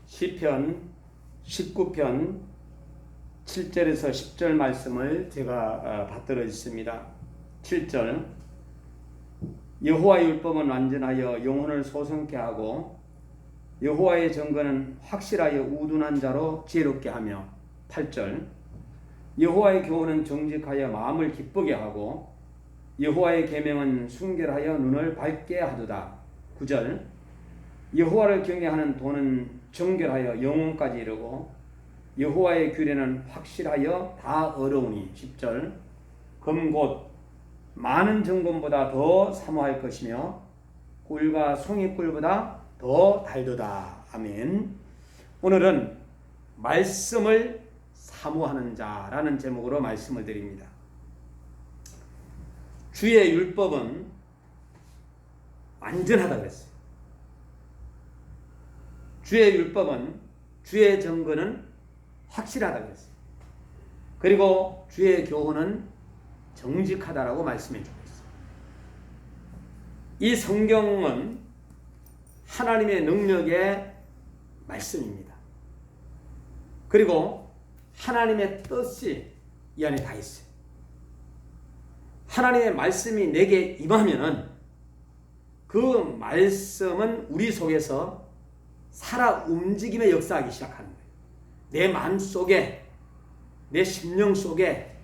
시편 19편 7절에서 10절 말씀을 제가 받들어 있습니다. 7절 여호와의 율법은 완전하여 영혼을 소성케 하고 여호와의 정건은 확실하여 우둔한 자로 지혜롭게 하며 8절 여호와의 교훈은 정직하여 마음을 기쁘게 하고 여호와의 계명은 순결하여 눈을 밝게 하도다. 9절 여호와를 경외하는 도는 정결하여 영혼까지 이르고 여호와의 규례는 확실하여 다 어려우니 10절 검곧 많은 정금보다 더 사모할 것이며 꿀과 송이꿀보다 더 달도다. 아멘. 오늘은 말씀을 사모하는 자라는 제목으로 말씀을 드립니다. 주의 율법은 완전하다 그랬어요. 주의 율법은, 주의 정근은 확실하다 그랬어요. 그리고 주의 교훈은 정직하다라고 말씀해 주고 있어요. 이 성경은 하나님의 능력의 말씀입니다. 그리고 하나님의 뜻이 이 안에 다 있어요. 하나님의 말씀이 내게 임하면은 그 말씀은 우리 속에서 살아 움직임의 역사하기 시작하는 거예요. 내 마음 속에, 내 심령 속에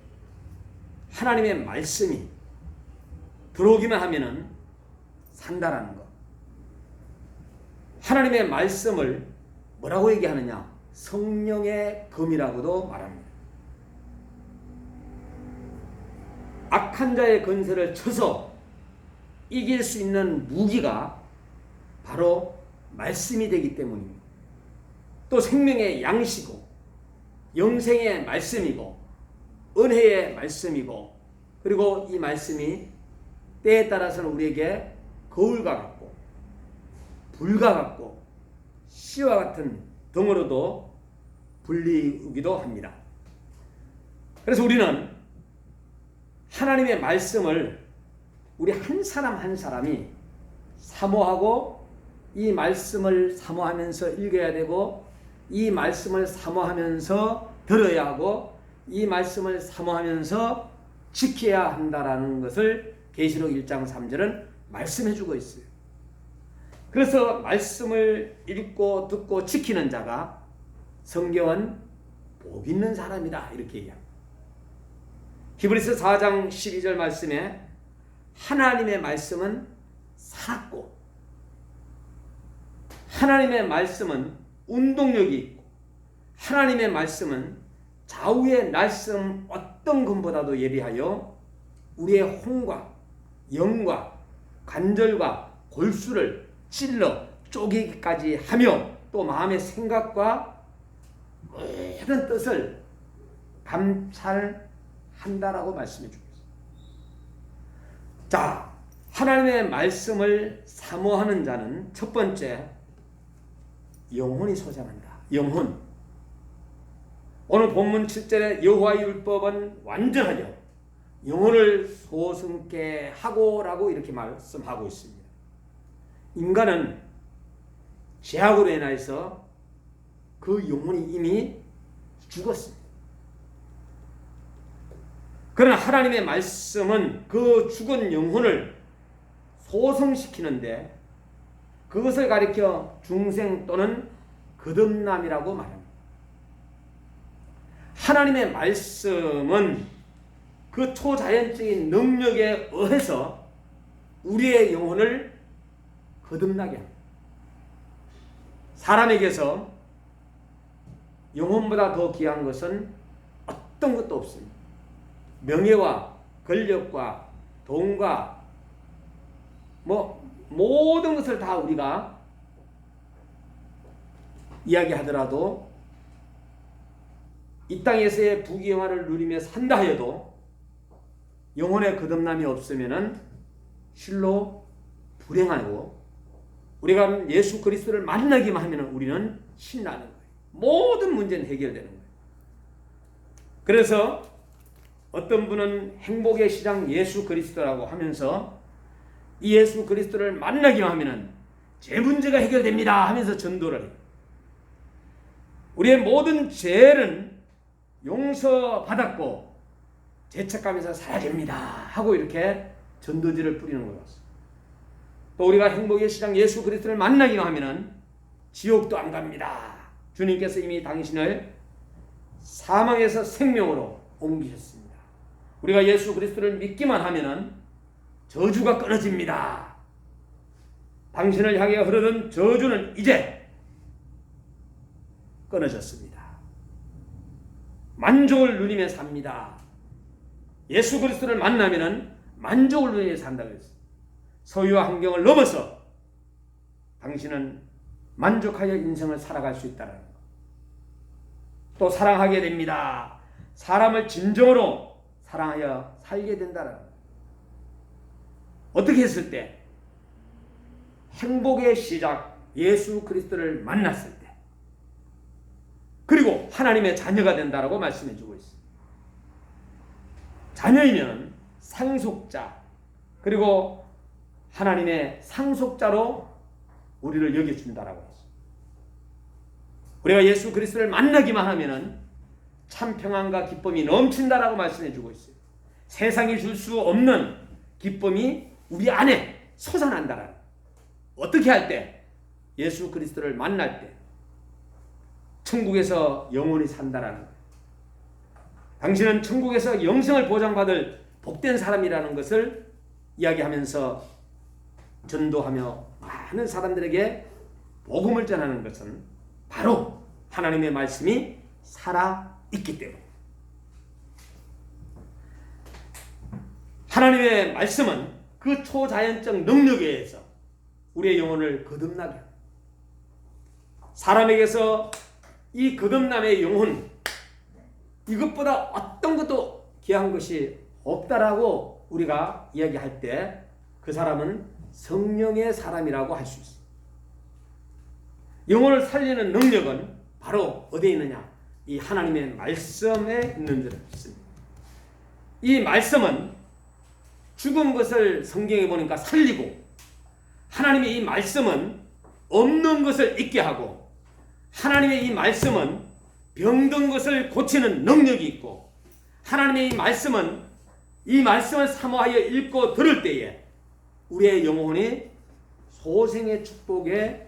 하나님의 말씀이 들어오기만 하면은 산다라는 것. 하나님의 말씀을 뭐라고 얘기하느냐? 성령의 검이라고도 말합니다. 악한 자의 건설을 쳐서 이길 수 있는 무기가 바로 말씀이 되기 때문입니다. 또 생명의 양식이고 영생의 말씀이고 은혜의 말씀이고 그리고 이 말씀이 때에 따라서는 우리에게 거울과 같고 불과 같고 씨와 같은 등으로도 불리우기도 합니다. 그래서 우리는 하나님의 말씀을 우리 한 사람 한 사람이 사모하고 이 말씀을 사모하면서 읽어야 되고 이 말씀을 사모하면서 들어야 하고 이 말씀을 사모하면서 지켜야 한다라는 것을 계시록 1장 3절은 말씀해 주고 있어요. 그래서 말씀을 읽고 듣고 지키는 자가 성경은 복 있는 사람이다 이렇게 얘기합니다. 히브리서 4장 12절 말씀에 하나님의 말씀은 살았고 하나님의 말씀은 운동력이 있고 하나님의 말씀은 좌우의 날쌘 어떤 것보다도 예리하여 우리의 혼과 영과 관절과 골수를 찔러 쪼개기까지 하며 또 마음의 생각과 모든 뜻을 감찰한다라고 말씀해 주고 있습니다. 자, 하나님의 말씀을 사모하는 자는 첫 번째 영혼이 소장한다. 영혼. 오늘 본문 7절에 여호와의 율법은 완전하여 영혼을 소성케 하고라고 이렇게 말씀하고 있습니다. 인간은 죄악으로 인하여서 그 영혼이 이미 죽었습니다. 그러나 하나님의 말씀은 그 죽은 영혼을 소성시키는데 그것을 가리켜 중생 또는 거듭남이라고 말합니다. 하나님의 말씀은 그 초자연적인 능력에 의해서 우리의 영혼을 거듭나게 합니다. 사람에게서 영혼보다 더 귀한 것은 어떤 것도 없습니다. 명예와 권력과 돈과 모든 것을 다 우리가 이야기하더라도 이 땅에서의 부귀영화를 누리며 산다 해도 영혼의 거듭남이 없으면은 실로 불행하고 우리가 예수 그리스도를 만나기만 하면 우리는 신나는 거예요. 모든 문제는 해결되는 거예요. 그래서 어떤 분은 행복의 시장 예수 그리스도라고 하면서 이 예수 그리스도를 만나기만 하면은 제 문제가 해결됩니다 하면서 전도를 해요. 우리의 모든 죄는 용서받았고 죄책감에서 사라집니다 하고 이렇게 전도지를 뿌리는 거였어요. 또 우리가 행복의 시장 예수 그리스도를 만나기만 하면은 지옥도 안 갑니다. 주님께서 이미 당신을 사망에서 생명으로 옮기셨습니다. 우리가 예수 그리스도를 믿기만 하면은 저주가 끊어집니다. 당신을 향해 흐르던 저주는 이제 끊어졌습니다. 만족을 누리며 삽니다. 예수 그리스도를 만나면은 만족을 누리며 산다고 했어요. 소유와 환경을 넘어서 당신은 만족하여 인생을 살아갈 수 있다는 것. 또 사랑하게 됩니다. 사람을 진정으로 사랑하여 살게 된다는 것. 어떻게 했을 때? 행복의 시작 예수 그리스도를 만났을 때, 그리고 하나님의 자녀가 된다라고 말씀해 주고 있습니다. 자녀이면 상속자, 그리고 하나님의 상속자로 우리를 여겨준다라고 했습니다. 우리가 예수 그리스도를 만나기만 하면은 참 평안과 기쁨이 넘친다라고 말씀해 주고 있어요. 세상이 줄 수 없는 기쁨이 우리 안에 솟아난다라는 거예요. 어떻게 할 때? 예수 그리스도를 만날 때 천국에서 영원히 산다라는 거예요. 당신은 천국에서 영생을 보장받을 복된 사람이라는 것을 이야기하면서 전도하며 많은 사람들에게 복음을 전하는 것은 바로 하나님의 말씀이 살아있기 때문에, 하나님의 말씀은 그 초자연적 능력에 의해서 우리의 영혼을 거듭나게 합니다. 사람에게서 이 거듭남의 영혼, 이것보다 어떤 것도 귀한 것이 없다라고 우리가 이야기할 때 그 사람은 성령의 사람이라고 할 수 있습니다. 영혼을 살리는 능력은 바로 어디에 있느냐? 이 하나님의 말씀에 있는 줄 믿습니다. 이 말씀은 죽은 것을 성경에 보니까 살리고, 하나님의 이 말씀은 없는 것을 있게 하고, 하나님의 이 말씀은 병든 것을 고치는 능력이 있고, 하나님의 이 말씀을 사모하여 읽고 들을 때에 우리의 영혼이 소생의 축복에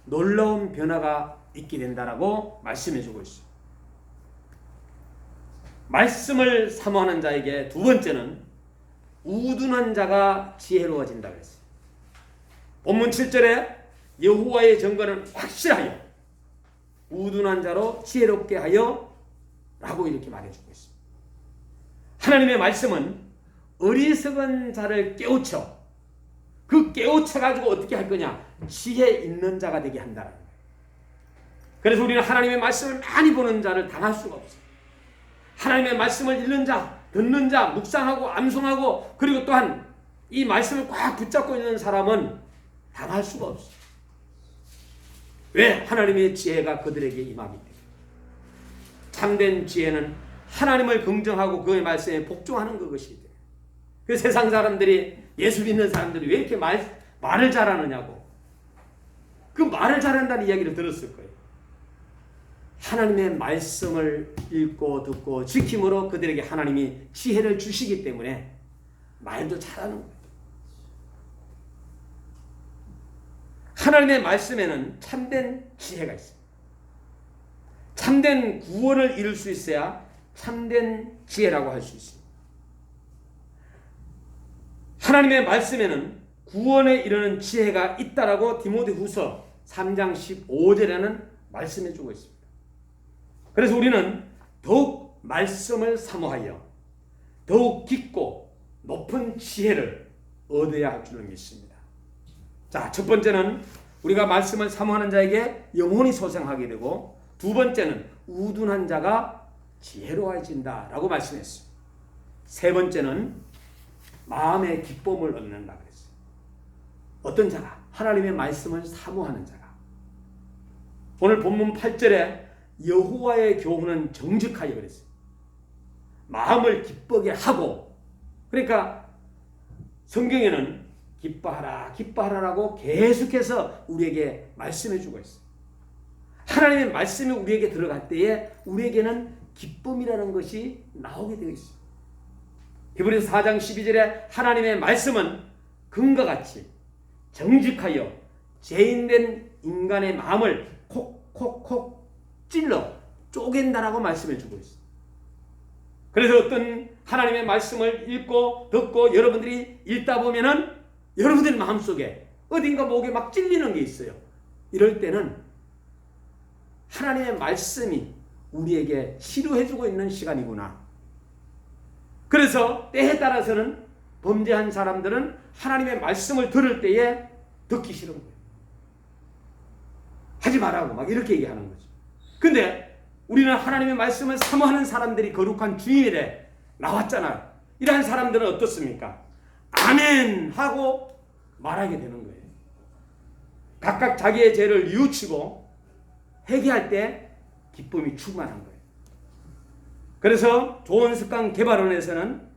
놀라운 변화가 있게 된다라고 말씀해 주고 있습니다. 말씀을 사모하는 자에게 두 번째는 우둔한 자가 지혜로워진다고 했어요. 본문 7절에 여호와의 증거는 확실하여 우둔한 자로 지혜롭게 하여 라고 이렇게 말해주고 있습니다. 하나님의 말씀은 어리석은 자를 깨우쳐, 그 깨우쳐가지고 어떻게 할 거냐? 지혜 있는 자가 되게 한다는 거예요. 그래서 우리는 하나님의 말씀을 많이 보는 자를 당할 수가 없어요. 하나님의 말씀을 읽는 자, 듣는 자, 묵상하고 암송하고, 그리고 또한 이 말씀을 꽉 붙잡고 있는 사람은 당할 수가 없어요. 왜? 하나님의 지혜가 그들에게 임하기 때문에. 참된 지혜는 하나님을 긍정하고 그의 말씀에 복종하는 그것이기 때문에. 그 세상 사람들이, 예수 믿는 사람들이 왜 이렇게 말을 잘하느냐고, 그 말을 잘한다는 이야기를 들었을 거예요. 하나님의 말씀을 읽고 듣고 지킴으로 그들에게 하나님이 지혜를 주시기 때문에 말도 잘하는 거예요. 하나님의 말씀에는 참된 지혜가 있어요. 참된 구원을 이룰 수 있어야 참된 지혜라고 할 수 있습니다. 하나님의 말씀에는 구원에 이르는 지혜가 있다라고 디모데후서 3장 15절에는 말씀해 주고 있습니다. 그래서 우리는 더욱 말씀을 사모하여 더욱 깊고 높은 지혜를 얻어야 할 줄을 믿습니다. 자, 첫 번째는 우리가 말씀을 사모하는 자에게 영혼이 소생하게 되고, 두 번째는 우둔한 자가 지혜로워진다라고 말씀했어요. 세 번째는 마음의 기쁨을 얻는다 그랬어요. 어떤 자가? 하나님의 말씀을 사모하는 자가. 오늘 본문 8절에 여호와의 교훈은 정직하여 그랬어요. 마음을 기쁘게 하고, 그러니까 성경에는 기뻐하라, 기뻐하라라고 계속해서 우리에게 말씀해 주고 있어요. 하나님의 말씀이 우리에게 들어갈 때에 우리에게는 기쁨이라는 것이 나오게 되어 있습니다. 히브리서 4장 12절에 하나님의 말씀은 금과 같이 정직하여 죄인된 인간의 마음을 콕콕콕 찔러 쪼갠다라고 말씀해 주고 있습니다. 그래서 어떤 하나님의 말씀을 읽고 듣고 여러분들이 읽다 보면은 여러분들 마음속에 어딘가 목에 막 찔리는 게 있어요. 이럴 때는 하나님의 말씀이 우리에게 치료해주고 있는 시간이구나. 그래서 때에 따라서는 범죄한 사람들은 하나님의 말씀을 들을 때에 듣기 싫은 거예요. 하지 말라고 막 이렇게 얘기하는 거죠. 근데 우리는 하나님의 말씀을 사모하는 사람들이 거룩한 주일에 나왔잖아요. 이러한 사람들은 어떻습니까? 아멘 하고 말하게 되는 거예요. 각각 자기의 죄를 뉘우치고 회개할 때 기쁨이 충만한 거예요. 그래서 좋은 습관 개발원에서는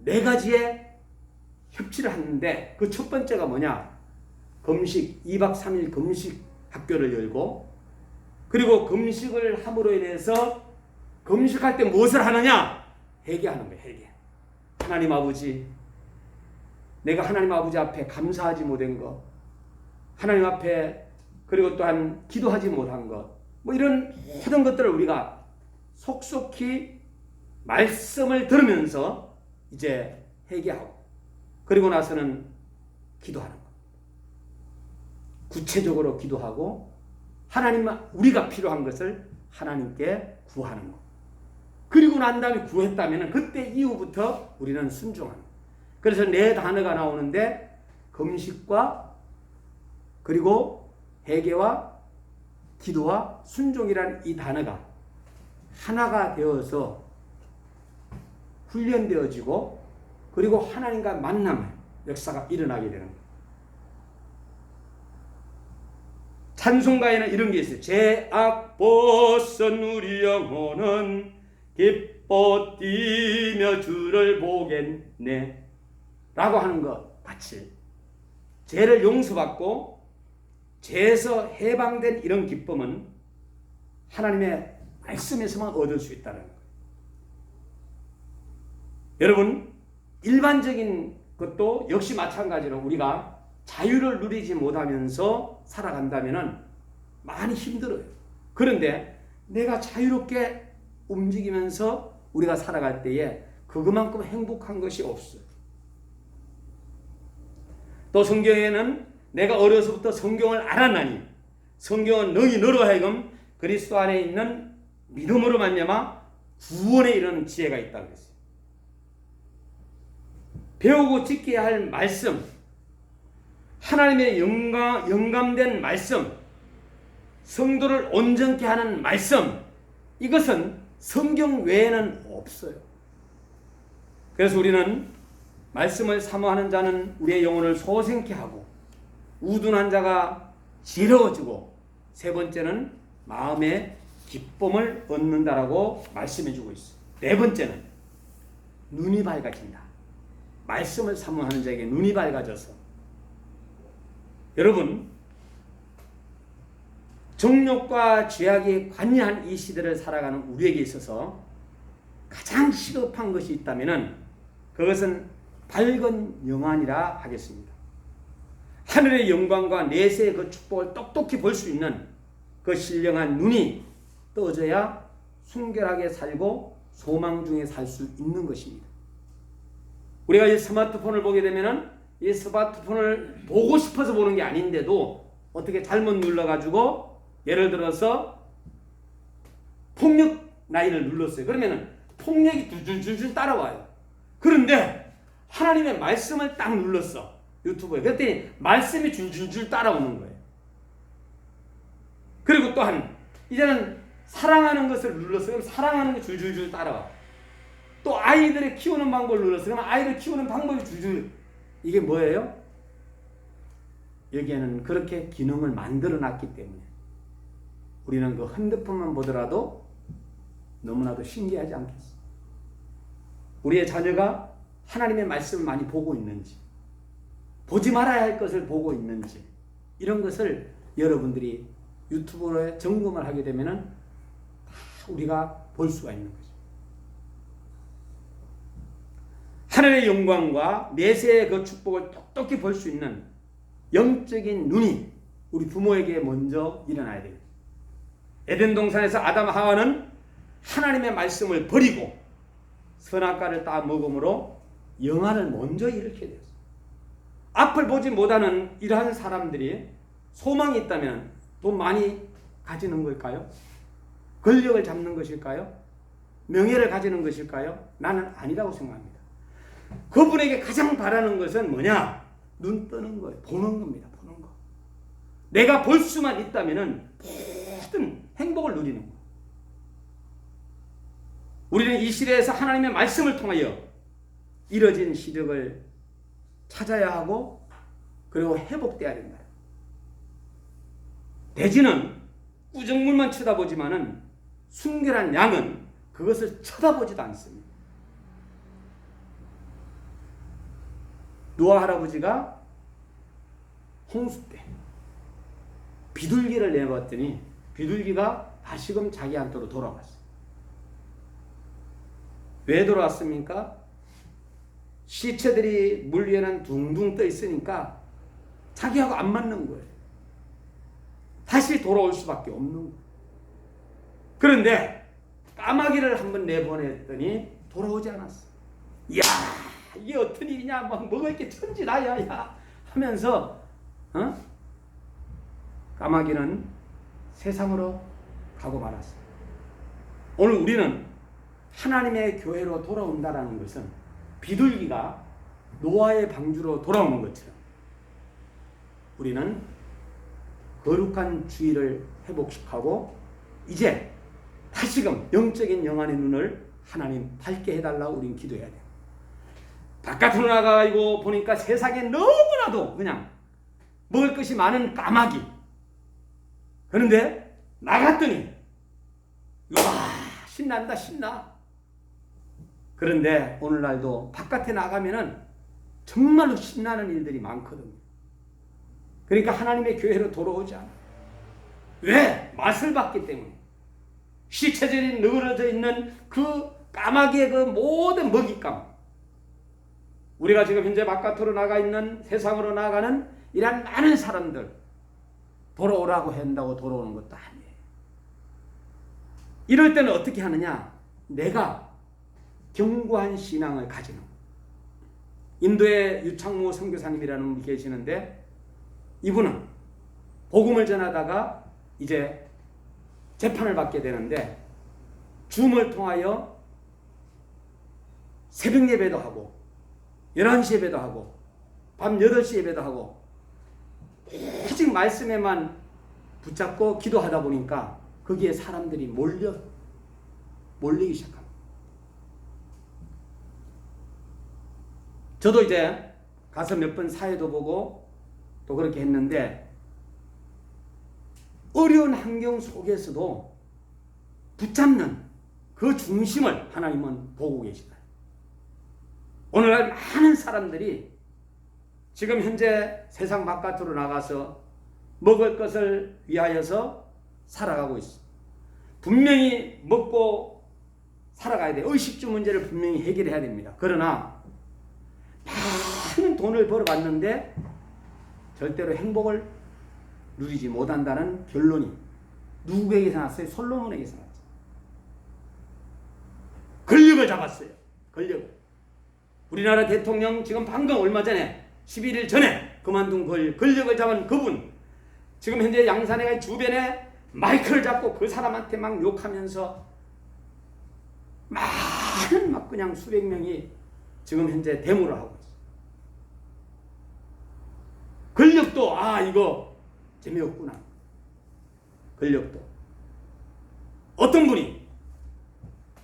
4가지의 협치를 하는데 그 첫 번째가 뭐냐? 금식, 2박 3일 금식 학교를 열고, 그리고 금식을 함으로 인해서 금식할 때 무엇을 하느냐? 회개하는 거예요. 회개. 하나님 아버지, 내가 하나님 아버지 앞에 감사하지 못한 것, 하나님 앞에 그리고 또한 기도하지 못한 것, 뭐 이런 모든 것들을 우리가 속속히 말씀을 들으면서 이제 회개하고, 그리고 나서는 기도하는 것. 구체적으로 기도하고 하나님만 우리가 필요한 것을 하나님께 구하는 것. 그리고 난 다음에 구했다면 그때 이후부터 우리는 순종하는 것. 그래서 4단어가 나오는데 금식과 그리고 회개와 기도와 순종이라는 이 단어가 하나가 되어서 훈련되어지고 그리고 하나님과 만남의 역사가 일어나게 되는 거예요. 찬송가에는 이런 게 있어요. 죄악 벗은 우리 영혼은 기뻐 뛰며 주를 보겠네 라고 하는 것 같이 죄를 용서받고 죄에서 해방된 이런 기쁨은 하나님의 말씀에서만 얻을 수 있다는 거예요. 여러분, 일반적인 것도 역시 마찬가지로 우리가 자유를 누리지 못하면서 살아간다면 많이 힘들어요. 그런데 내가 자유롭게 움직이면서 우리가 살아갈 때에 그것만큼 행복한 것이 없어요. 또 성경에는 내가 어려서부터 성경을 알았나니 성경은 너희 너로 하여금 그리스도 안에 있는 믿음으로 말미암아 구원에 이르는 지혜가 있다고 그랬어요. 배우고 지켜야 할 말씀, 하나님의 영감된 말씀, 성도를 온전케 하는 말씀, 이것은 성경 외에는 없어요. 그래서 우리는 말씀을 사모하는 자는 우리의 영혼을 소생케 하고 우둔한 자가 지러워지고 세 번째는 마음의 기쁨을 얻는다라고 말씀해 주고 있어요. 네 번째는 눈이 밝아진다. 말씀을 사모하는 자에게 눈이 밝아져서 여러분 정욕과 죄악이 관여한 이 시대를 살아가는 우리에게 있어서 가장 시급한 것이 있다면 그것은 밝은 영안이라 하겠습니다. 하늘의 영광과 내세의 그 축복을 똑똑히 볼 수 있는 그 신령한 눈이 떠져야 순결하게 살고 소망 중에 살 수 있는 것입니다. 우리가 이 스마트폰을 보게 되면은 이 스마트폰을 보고 싶어서 보는 게 아닌데도 어떻게 잘못 눌러가지고 예를 들어서 폭력 라인을 눌렀어요. 그러면은 폭력이 줄줄줄 따라와요. 그런데 하나님의 말씀을 딱 눌렀어. 유튜브에. 그랬더니 말씀이 줄줄줄 따라오는 거예요. 그리고 또한 이제는 사랑하는 것을 눌렀어요. 그럼 사랑하는 게 줄줄줄 따라와. 또 아이들을 키우는 방법을 눌렀어요. 그러면 아이를 키우는 방법이 줄줄. 이게 뭐예요? 여기에는 그렇게 기능을 만들어 놨기 때문에 우리는 그 핸드폰만 보더라도 너무나도 신기하지 않겠어요? 우리의 자녀가 하나님의 말씀을 많이 보고 있는지, 보지 말아야 할 것을 보고 있는지, 이런 것을 여러분들이 유튜브에 점검을 하게 되면은 다 우리가 볼 수가 있는 거죠. 하늘의 영광과 메시아의 그 축복을 똑똑히 볼 수 있는 영적인 눈이 우리 부모에게 먼저 일어나야 됩니다. 에덴 동산에서 아담 하와는 하나님의 말씀을 버리고 선악과를 따 먹음으로 영안을 먼저 일으키게 되었어요. 앞을 보지 못하는 이러한 사람들이 소망이 있다면 돈 많이 가지는 걸까요? 권력을 잡는 것일까요? 명예를 가지는 것일까요? 나는 아니라고 생각합니다. 그분에게 가장 바라는 것은 뭐냐? 눈 뜨는 거예요. 보는 겁니다. 보는 거. 내가 볼 수만 있다면 모든 행복을 누리는 거예요. 우리는 이 시대에서 하나님의 말씀을 통하여 이뤄진 시력을 찾아야 하고 그리고 회복돼야 된다. 돼지는 꾸정물만 쳐다보지만은 순결한 양은 그것을 쳐다보지도 않습니다. 노아 할아버지가 홍수 때 비둘기를 내봤더니 비둘기가 다시금 자기한테로 돌아왔어요. 왜 돌아왔습니까? 시체들이 물 위에는 둥둥 떠 있으니까 자기하고 안 맞는 거예요. 다시 돌아올 수밖에 없는 거예요. 그런데 까마귀를 한번 내보냈더니 돌아오지 않았어. 이야, 이게 어떤 일이냐, 막 먹을 게 천지라야 야 하면서 까마귀는 세상으로 가고 말았어요. 오늘 우리는 하나님의 교회로 돌아온다라는 것은 비둘기가 노아의 방주로 돌아오는 것처럼 우리는 거룩한 주의를 회복시키고 이제 다시금 영적인 영안의 눈을 하나님 밝게 해달라고 우리는 기도해야 돼요. 바깥으로 나가고 보니까 세상에 너무나도 그냥 먹을 것이 많은 까마귀. 그런데 나갔더니 와, 신난다, 신나. 그런데 오늘날도 바깥에 나가면은 정말로 신나는 일들이 많거든요. 그러니까 하나님의 교회로 돌아오지 않아. 왜? 맛을 봤기 때문에. 시체들이 늘어져 있는 그 까마귀의 그 모든 먹잇감. 우리가 지금 현재 바깥으로 나가 있는 세상으로 나가는 이런 많은 사람들 돌아오라고 한다고 돌아오는 것도 아니에요. 이럴 때는 어떻게 하느냐? 내가 견고한 신앙을 가지는 거예요. 인도의 유창모 선교사님이라는 분이 계시는데 이분은 복음을 전하다가 이제 재판을 받게 되는데 줌을 통하여 새벽 예배도 하고 11시 예배도 하고 밤 8시 예배도 하고 오직 말씀에만 붙잡고 기도하다 보니까 거기에 사람들이 몰리기 시작합니다. 저도 이제 가서 몇 번 사회도 보고 또 그렇게 했는데 어려운 환경 속에서도 붙잡는 그 중심을 하나님은 보고 계시다. 오늘날 많은 사람들이 지금 현재 세상 바깥으로 나가서 먹을 것을 위하여서 살아가고 있어. 분명히 먹고 살아가야 돼. 의식주 문제를 분명히 해결해야 됩니다. 그러나 많은 돈을 벌어봤는데 절대로 행복을 누리지 못한다는 결론이 누구에게서 났어요? 솔로몬에게서 났어요. 권력을 잡았어요. 권력을. 우리나라 대통령 지금 방금 얼마 전에 11일 전에 그만둔 권력을 잡은 그분 지금 현재 양산의 주변에 마이크를 잡고 그 사람한테 막 욕하면서 많은 막 그냥 수백 명이 지금 현재 데모를 하고 있어요. 권력도 이거 재미없구나. 권력도 어떤 분이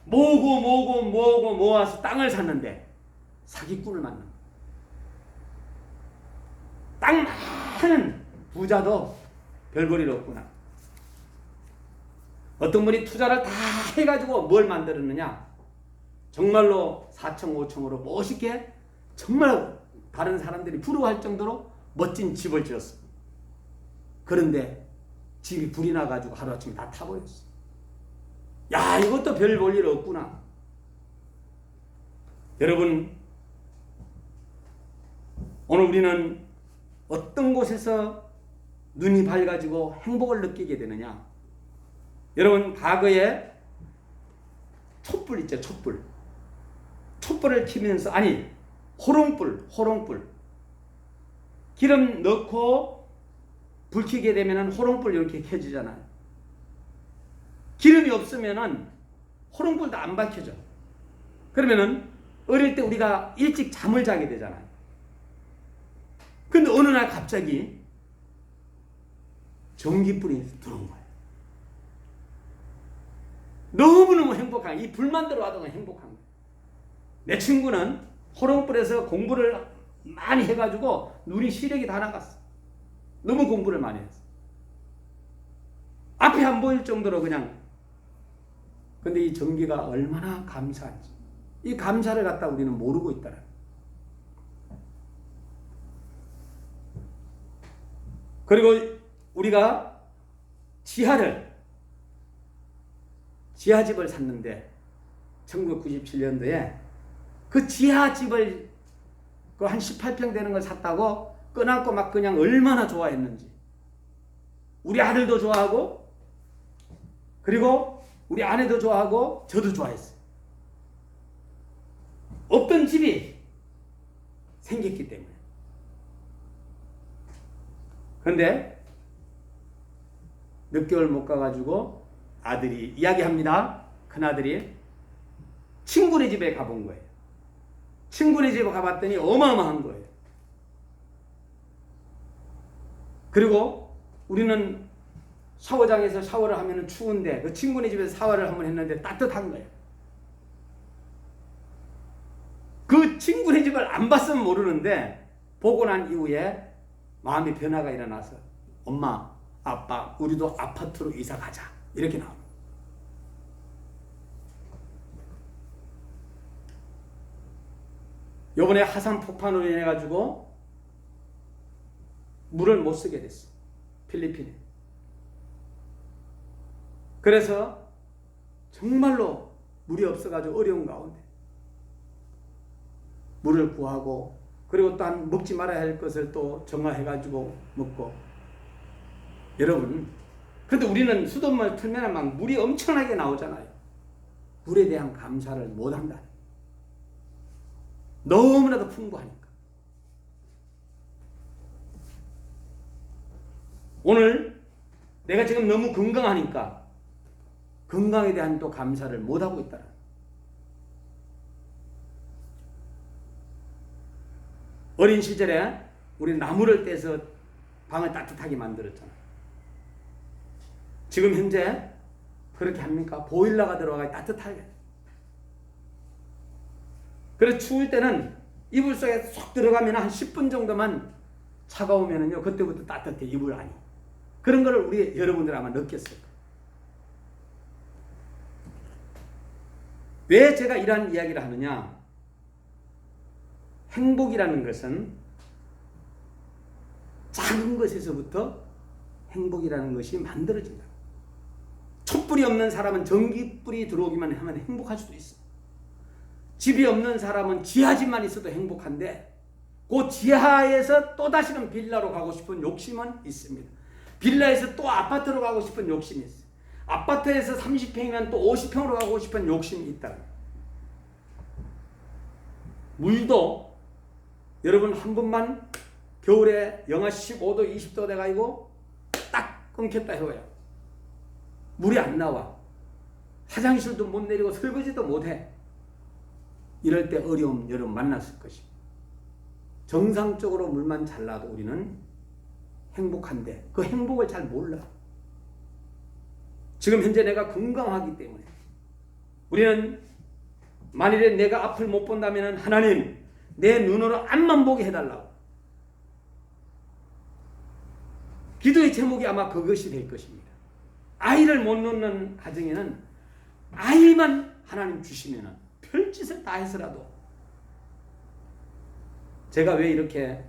모아서 땅을 샀는데 사기꾼을 만나. 땅 많은 부자도 별볼일 없구나. 어떤 분이 투자를 다 해가지고 뭘 만들었느냐? 정말로 4층, 5층으로 멋있게 정말 다른 사람들이 부러워할 정도로 멋진 집을 지었습니다. 그런데 집이 불이 나가지고 하루아침에 다 타버렸어. 야, 이것도 별 볼 일 없구나. 여러분, 오늘 우리는 어떤 곳에서 눈이 밝아지고 행복을 느끼게 되느냐? 여러분, 과거에 촛불 있죠, 촛불. 촛불을 켜면서, 아니, 호롱불. 기름 넣고 불 켜게 되면은 호롱불 이렇게 켜지잖아요. 기름이 없으면은 호롱불도 안 밝혀져. 그러면은 어릴 때 우리가 일찍 잠을 자게 되잖아요. 근데 어느 날 갑자기 전기불이 들어온 거예요. 너무너무 행복한, 이 불만 들어와도 행복한 거예요. 내 친구는 호롱불에서 공부를 많이 해가지고 눈이 시력이 다 나갔어. 너무 공부를 많이 했어. 앞이 안 보일 정도로 그냥. 근데 이 전기가 얼마나 감사한지, 이 감사를 갖다 우리는 모르고 있다는. 그리고 우리가 지하집을 샀는데 1997년도에 그 지하집을 그 한 18평 되는 걸 샀다고 끄안고 막 그냥 얼마나 좋아했는지. 우리 아들도 좋아하고, 그리고 우리 아내도 좋아하고, 저도 좋아했어요. 없던 집이 생겼기 때문에. 그런데 몇 개월 못 가가지고 아들이 이야기합니다. 큰아들이 친구네 집에 가본 거예요. 친구네 집에 가봤더니 어마어마한 거예요. 그리고 우리는 샤워장에서 샤워를 하면 추운데 그 친구네 집에서 샤워를 한번 했는데 따뜻한 거예요. 그 친구네 집을 안 봤으면 모르는데 보고 난 이후에 마음의 변화가 일어나서 엄마, 아빠, 우리도 아파트로 이사 가자. 이렇게 나옵니다. 요번에 화산 폭탄으로 인해 가지고 물을 못 쓰게 됐어. 필리핀에. 그래서 정말로 물이 없어가지고 어려운 가운데 물을 구하고, 그리고 또 먹지 말아야 할 것을 또 정화해가지고 먹고. 여러분, 근데 우리는 수돗물 틀면 막 물이 엄청나게 나오잖아요. 물에 대한 감사를 못한다. 너무나도 풍부하니까. 오늘 내가 지금 너무 건강하니까 건강에 대한 또 감사를 못하고 있다. 어린 시절에 우리 나무를 떼서 방을 따뜻하게 만들었잖아요. 지금 현재 그렇게 합니까? 보일러가 들어가 따뜻하게. 그래서 추울 때는 이불 속에 쏙 들어가면 한 10분 정도만 차가우면은요, 그때부터 따뜻해, 이불 안이. 그런 거를 우리 여러분들 아마 느꼈을 거예요. 왜 제가 이러한 이야기를 하느냐? 행복이라는 것은 작은 것에서부터 행복이라는 것이 만들어진다. 촛불이 없는 사람은 전기불이 들어오기만 하면 행복할 수도 있어. 집이 없는 사람은 지하집만 있어도 행복한데, 그 지하에서 또 다시는 빌라로 가고 싶은 욕심은 있습니다. 빌라에서 또 아파트로 가고 싶은 욕심이 있어요. 아파트에서 30평이면 또 50평으로 가고 싶은 욕심이 있다. 물도 여러분 한 번만 겨울에 영하 15도, 20도 돼가지고 딱 끊겼다 해봐요. 물이 안 나와. 화장실도 못 내리고 설거지도 못해. 이럴 때 어려움 여러분 만났을 것입니다. 정상적으로 물만 잘 나도 우리는 행복한데 그 행복을 잘 몰라. 지금 현재 내가 건강하기 때문에 우리는 만일에 내가 앞을 못 본다면 하나님 내 눈으로 앞만 보게 해달라고. 기도의 제목이 아마 그것이 될 것입니다. 아이를 못 놓는 가정에는 아이만 하나님 주시면 별짓을 다 해서라도. 제가 왜 이렇게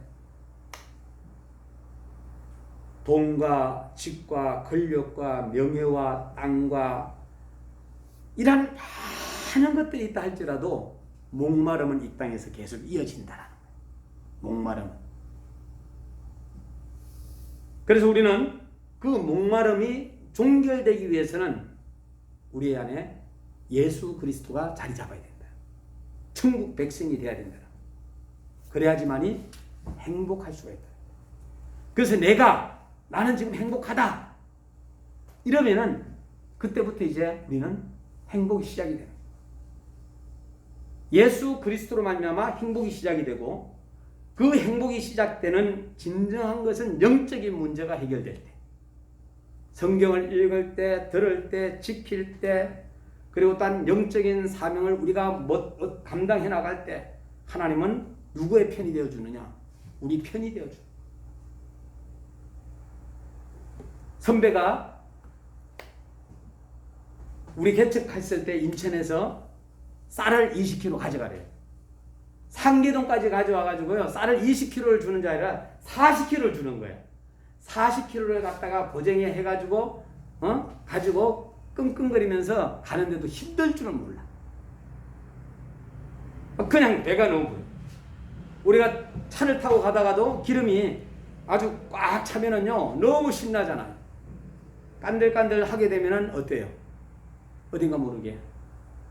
돈과 직과 권력과 명예와 땅과 이런 많은 것들이 있다 할지라도 목마름은 이 땅에서 계속 이어진다라는 거예요. 목마름. 그래서 우리는 그 목마름이 종결되기 위해서는 우리 안에 예수 그리스도가 자리 잡아야 된다. 천국 백성이 되어야 된다. 그래야지만이 행복할 수가 있다. 그래서 나는 지금 행복하다. 이러면은 그때부터 이제 우리는 행복이 시작이 되는 거예요. 예수 그리스도로 말미암아 행복이 시작이 되고 그 행복이 시작되는 진정한 것은 영적인 문제가 해결될 때, 성경을 읽을 때, 들을 때, 지킬 때, 그리고 딴 영적인 사명을 우리가 감당해 나갈 때 하나님은 누구의 편이 되어주느냐? 우리 편이 되어줘. 선배가 우리 개척했을 때 인천에서 쌀을 20kg 가져가래요. 상계동까지 가져와가지고요, 쌀을 20kg를 주는 게 아니라 40kg를 주는 거예요. 40kg를 갖다가 보쟁이 해가지고 가지고 끙끙거리면서 가는데도 힘들 줄은 몰라. 그냥 배가 너무 부요. 우리가 차를 타고 가다가도 기름이 아주 꽉 차면은요 너무 신나잖아요. 깐들깐들 하게 되면은 어때요? 어딘가 모르게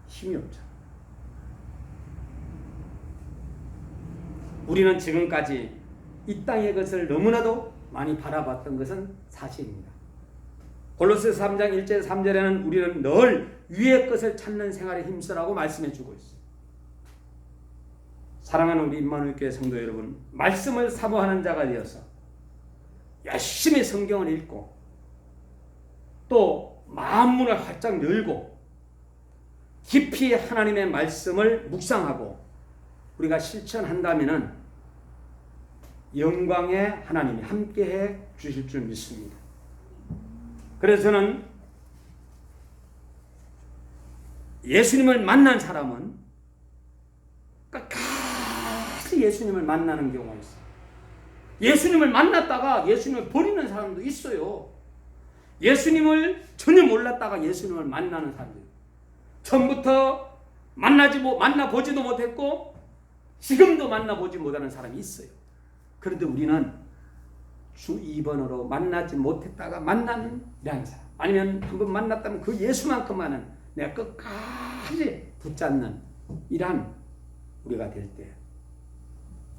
힘이 없죠. 우리는 지금까지 이 땅의 것을 너무나도 많이 바라봤던 것은 사실입니다. 골로새서 3장 1절 3절에는 우리는 늘 위의 것을 찾는 생활에 힘쓰라고 말씀해 주고 있어요. 사랑하는 우리 임마누엘 교회 성도 여러분, 말씀을 사모하는 자가 되어서 열심히 성경을 읽고 또 마음문을 활짝 열고 깊이 하나님의 말씀을 묵상하고 우리가 실천한다면은 영광의 하나님이 함께해 주실 줄 믿습니다. 그래서 저는 예수님을 만난 사람은 끝까지 예수님을 만나는 경우가 있어요. 예수님을 만났다가 예수님을 버리는 사람도 있어요. 예수님을 전혀 몰랐다가 예수님을 만나는 사람들. 처음부터 만나보지도 못했고 지금도 만나보지 못하는 사람이 있어요. 그런데 우리는 주 2번으로 만나지 못했다가 만나는 이런 사람, 아니면 한번 만났다면 그 예수만큼만은 내가 끝까지 붙잡는 이러한 우리가 될 때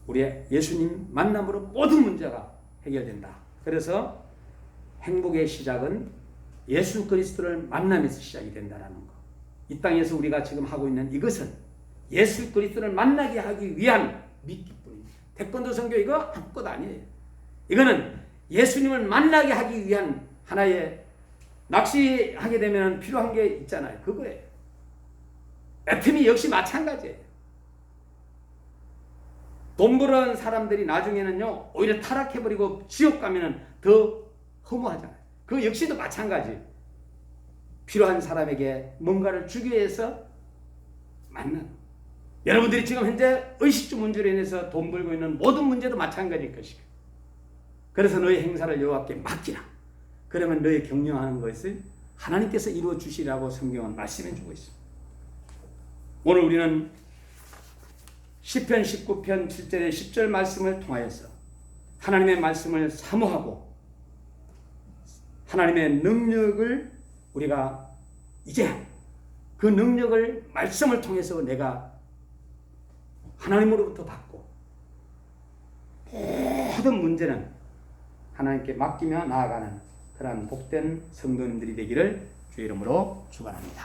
우리의 예수님 만남으로 모든 문제가 해결된다. 그래서 행복의 시작은 예수 그리스도를 만나면서 시작이 된다는 거. 이 땅에서 우리가 지금 하고 있는 이것은 예수 그리스도를 만나게 하기 위한 믿기뿐입니다. 태권도 선교 이거 아무것도 아니에요. 이거는 예수님을 만나게 하기 위한 하나의, 낚시하게 되면 필요한 게 있잖아요. 그거예요. 애터미 역시 마찬가지예요. 돈 버는 사람들이 나중에는요 오히려 타락해버리고 지옥 가면은 더 허무하잖아요. 그 역시도 마찬가지. 필요한 사람에게 뭔가를 주기 위해서 만나는. 여러분들이 지금 현재 의식주 문제로 인해서 돈 벌고 있는 모든 문제도 마찬가지일 것이고, 그래서 너의 행사를 여호와께 맡기라. 그러면 너의 경영하는 것을 하나님께서 이루어 주시라고 성경은 말씀해 주고 있습니다. 오늘 우리는 시편 19편 7절의 10절 말씀을 통하여서 하나님의 말씀을 사모하고 하나님의 능력을 우리가 이제 그 능력을 말씀을 통해서 내가 하나님으로부터 받고 모든 문제는 하나님께 맡기며 나아가는 그러한 복된 성도님들이 되기를 주의 이름으로 축원합니다.